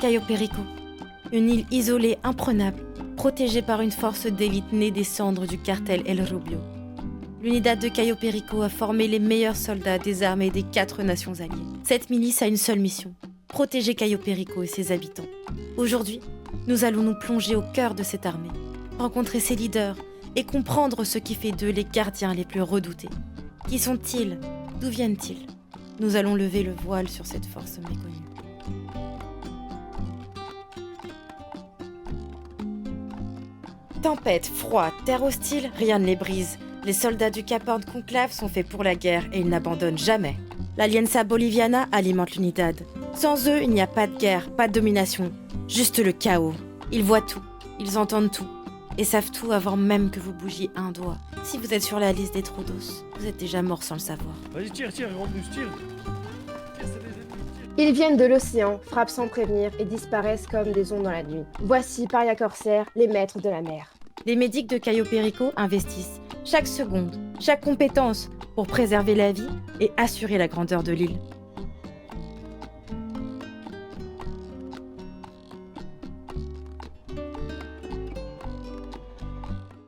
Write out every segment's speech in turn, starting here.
Cayo Perico, une île isolée, imprenable, protégée par une force d'élite née des cendres du cartel El Rubio. L'Unidad de Cayo Perico a formé les meilleurs soldats des armées des 4 nations alliées. Cette milice a une seule mission, protéger Cayo Perico et ses habitants. Aujourd'hui, nous allons nous plonger au cœur de cette armée, rencontrer ses leaders et comprendre ce qui fait d'eux les gardiens les plus redoutés. Qui sont-ils? D'où viennent-ils? Nous allons lever le voile sur cette force méconnue. Tempête, froid, terre hostile, rien ne les brise. Les soldats du Caporne Conclave sont faits pour la guerre et ils n'abandonnent jamais. L'Alianza Boliviana alimente l'Unidad. Sans eux, il n'y a pas de guerre, pas de domination, juste le chaos. Ils voient tout, ils entendent tout, et savent tout avant même que vous bougiez un doigt. Si vous êtes sur la liste des Trodos, vous êtes déjà mort sans le savoir. Vas-y, tire, rentre-nous, tire. Ils viennent de l'océan, frappent sans prévenir et disparaissent comme des ondes dans la nuit. Voici Paria Corsair, les maîtres de la mer. Les médics de Cayo Perico investissent chaque seconde, chaque compétence pour préserver la vie et assurer la grandeur de l'île.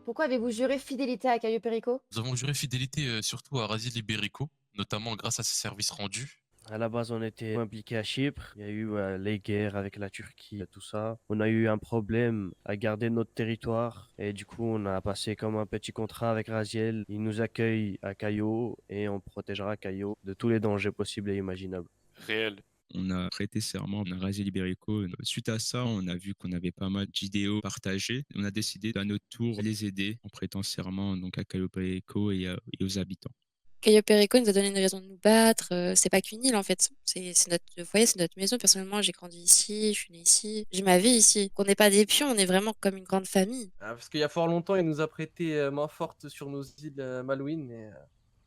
Pourquoi avez-vous juré fidélité à Cayo Perico? Nous avons juré fidélité surtout à Razil Iberico, notamment grâce à ses services rendus. À la base, on était impliqués à Chypre. Il y a eu les guerres avec la Turquie, tout ça. On a eu un problème à garder notre territoire. Et du coup, on a passé comme un petit contrat avec Raziel. Il nous accueille à Cayo et on protégera Cayo de tous les dangers possibles et imaginables. Réel. On a prêté serment, on a rasé Liberico. Suite à ça, on a vu qu'on avait pas mal d'idéaux partagés. On a décidé à notre tour de les aider en prêtant serment donc à Cayo Perico et aux habitants. Cayo Perico nous a donné une raison de nous battre. C'est pas qu'une île en fait. C'est notre foyer, c'est notre maison. Personnellement, j'ai grandi ici, je suis née ici, j'ai ma vie ici. On n'est pas des pions, on est vraiment comme une grande famille. Parce qu'il y a fort longtemps, il nous a prêté main forte sur nos îles Malouines et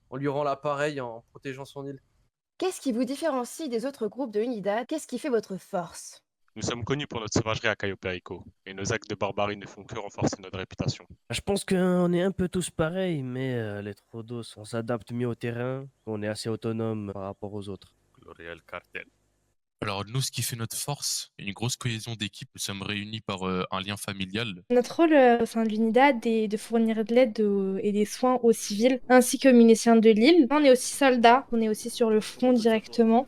on lui rend l'appareil en protégeant son île. Qu'est-ce qui vous différencie des autres groupes de Unidad? Qu'est-ce qui fait votre force? Nous sommes connus pour notre sauvagerie à Cayo Perico, et nos actes de barbarie ne font que renforcer notre réputation. Je pense qu'on est un peu tous pareils, mais les Trodos, on s'adapte mieux au terrain. On est assez autonome par rapport aux autres. Le réel cartel. Alors nous, ce qui fait notre force, une grosse cohésion d'équipe, nous sommes réunis par un lien familial. Notre rôle au sein de l'Unidad est de fournir de l'aide et des soins aux civils, ainsi qu'aux miliciens de l'île. On est aussi soldats, on est aussi sur le front directement.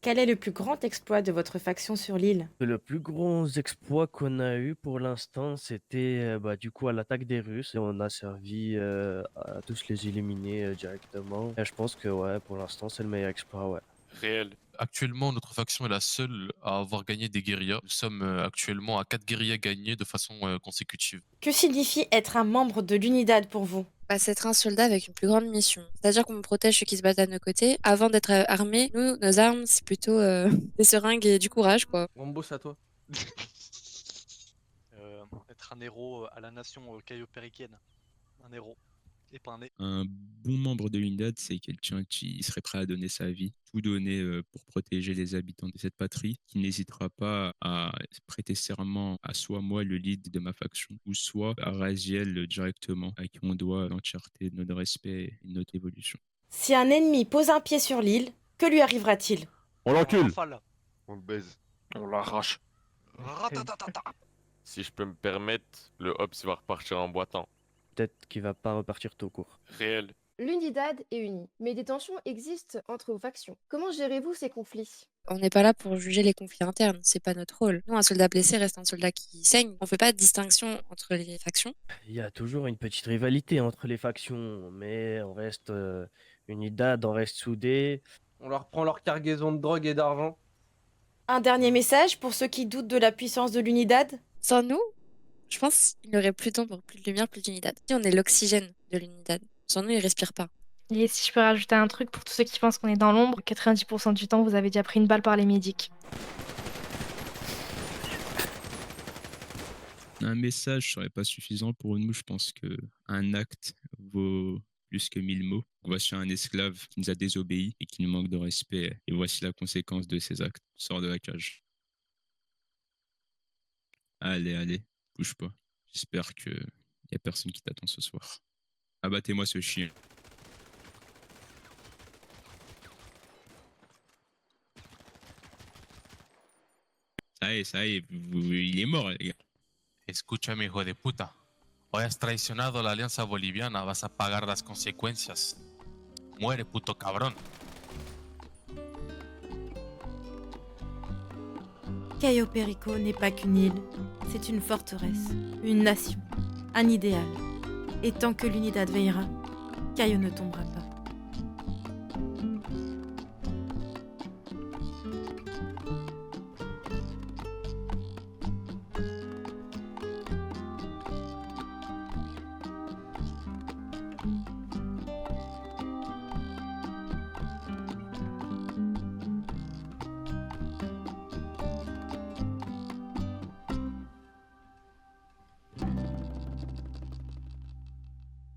Quel est le plus grand exploit de votre faction sur l'île? Le plus gros exploit qu'on a eu pour l'instant, c'était du coup à l'attaque des Russes. Et on a servi à tous les éliminer directement. Et je pense que ouais, pour l'instant, c'est le meilleur exploit, ouais. Réel. Actuellement, notre faction est la seule à avoir gagné des guérillas. Nous sommes actuellement à 4 guérillas gagnées de façon consécutive. Que signifie être un membre de l'Unidad pour vous? C'est être un soldat avec une plus grande mission. C'est-à-dire qu'on protège ceux qui se battent à nos côtés. Avant d'être armés, nous, nos armes, c'est plutôt des seringues et du courage, quoi. Rambo, c'est à toi. Être un héros à la nation cayo-périquienne. Un héros. Épinglé. Un bon membre de l'Unidad, c'est quelqu'un qui serait prêt à donner sa vie, tout donner pour protéger les habitants de cette patrie, qui n'hésitera pas à prêter serment à soit moi, le lead de ma faction, ou soit à Raziel directement, à qui on doit l'entièreté de notre respect et de notre évolution. Si un ennemi pose un pied sur l'île, que lui arrivera-t-il? On l'encule. On le baise. On l'arrache. Si je peux me permettre, le Hobbs va repartir en boitant. Peut-être qu'il va pas repartir tout court. Réel. L'Unidad est unie, mais des tensions existent entre vos factions. Comment gérez-vous ces conflits? On n'est pas là pour juger les conflits internes, c'est pas notre rôle. Nous, un soldat blessé reste un soldat qui saigne. On fait pas de distinction entre les factions. Il y a toujours une petite rivalité entre les factions, mais on reste Unidad, on reste soudés. On leur prend leur cargaison de drogue et d'argent. Un dernier message pour ceux qui doutent de la puissance de l'Unidad? Sans nous, je pense qu'il n'y aurait plus d'ombre, plus de lumière, plus d'Unidad. Si on est l'oxygène de l'Unidad, sans nous, ils respirent pas. Et si je peux rajouter un truc pour tous ceux qui pensent qu'on est dans l'ombre, 90% du temps, vous avez déjà pris une balle par les médics. Un message serait pas suffisant pour nous. Je pense qu'un acte vaut plus que 1000 mots. Voici un esclave qui nous a désobéi et qui nous manque de respect. Et voici la conséquence de ces actes. Sors de la cage. Allez, bouge pas. J'espère qu'il y a personne qui t'attend ce soir. Abattez-moi ce chien. ça y est, il est mort, les gars. Escúchame, hijo de puta. Hoy has traicionado la alianza boliviana, vas a pagar las consecuencias. Muere, puto cabrón. Cayo Perico n'est pas qu'une île, c'est une forteresse, une nation, un idéal. Et tant que l'Unidad veillera, Cayo ne tombera pas.